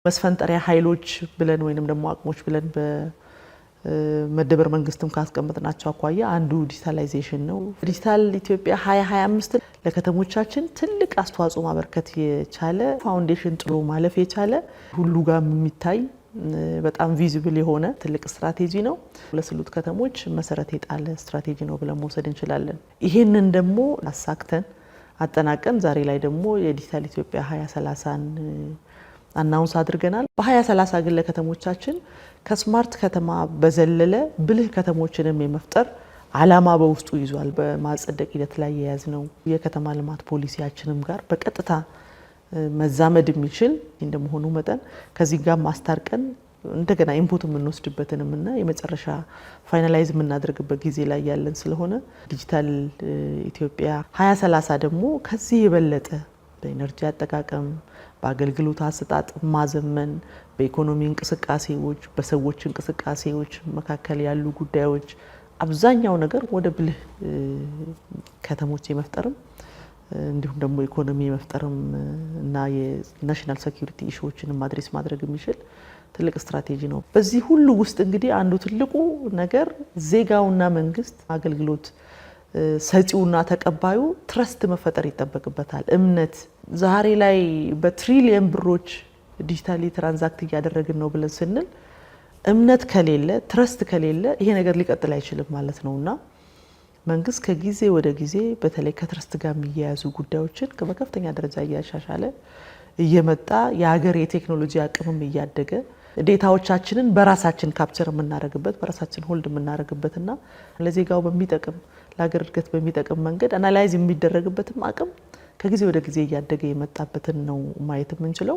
መስፈንጠሪያ ኃይሎች ብለን ወይንም ደግሞ አቅሞች ብለን በመደበር መንግስትም ካስቀመጥናቸው አኳያ አንዱ ዲጂታላይዜሽን ነው። ዲጂታል ኢትዮጵያ 2025 ለከተሞቻችን ትልቅ አስተዋጽኦ ማበርከት የቻለ ፋውንዴሽን ጥሎ ማለፍ የቻለ ሁሉ ጋር የሚታይ በጣም ቪዚብል የሆነ ትልቅ ስትራቴጂ ነው። ለስሉት ከተሞች መሰረት የጣለ ስትራቴጂ ነው ብለን መውሰድ እንችላለን። ይሄንን ደግሞ አሳክተን አጠናቀን ዛሬ ላይ ደግሞ የዲጂታል ኢትዮጵያ 2030ን አናውንስ አድርገናል። በ2030 ግን ለከተሞቻችን ከስማርት ከተማ በዘለለ ብልህ ከተሞችንም የመፍጠር ዓላማ በውስጡ ይዟል። በማጸደቅ ሂደት ላይ የያዝነው የከተማ ልማት ፖሊሲያችንም ጋር በቀጥታ መዛመድ የሚችል እንደመሆኑ መጠን ከዚህ ጋር ማስታርቀን እንደገና ኢንፑት የምንወስድበትንምና የመጨረሻ ፋይናላይዝ የምናደርግበት ጊዜ ላይ ያለን ስለሆነ ዲጂታል ኢትዮጵያ 2030 ደግሞ ከዚህ የበለጠ በኢነርጂ አጠቃቀም በአገልግሎት አሰጣጥ ማዘመን በኢኮኖሚ እንቅስቃሴዎች በሰዎች እንቅስቃሴዎች መካከል ያሉ ጉዳዮች አብዛኛው ነገር ወደ ብልህ ከተሞች የመፍጠርም እንዲሁም ደግሞ ኢኮኖሚ የመፍጠርም እና የናሽናል ሴኩሪቲ ኢሹዎችንም አድሬስ ማድረግ የሚችል ትልቅ ስትራቴጂ ነው። በዚህ ሁሉ ውስጥ እንግዲህ አንዱ ትልቁ ነገር ዜጋውና መንግስት አገልግሎት ሰጪውና ተቀባዩ ትረስት መፈጠር ይጠበቅበታል። እምነት ዛሬ ላይ በትሪሊየን ብሮች ዲጂታሊ ትራንዛክት እያደረግን ነው ብለን ስንል እምነት ከሌለ ትረስት ከሌለ ይሄ ነገር ሊቀጥል አይችልም ማለት ነውና መንግስት ከጊዜ ወደ ጊዜ በተለይ ከትረስት ጋር የሚያያዙ ጉዳዮችን በከፍተኛ ደረጃ እያሻሻለ እየመጣ የሀገር የቴክኖሎጂ አቅምም እያደገ ዴታዎቻችንን በራሳችን ካፕቸር የምናደርግበት በራሳችን ሆልድ የምናደርግበትና ለዜጋው በሚጠቅም ለሀገር እድገት በሚጠቅም መንገድ አናላይዝ የሚደረግበትም አቅም ከጊዜ ወደ ጊዜ እያደገ የመጣበትን ነው ማየት የምንችለው።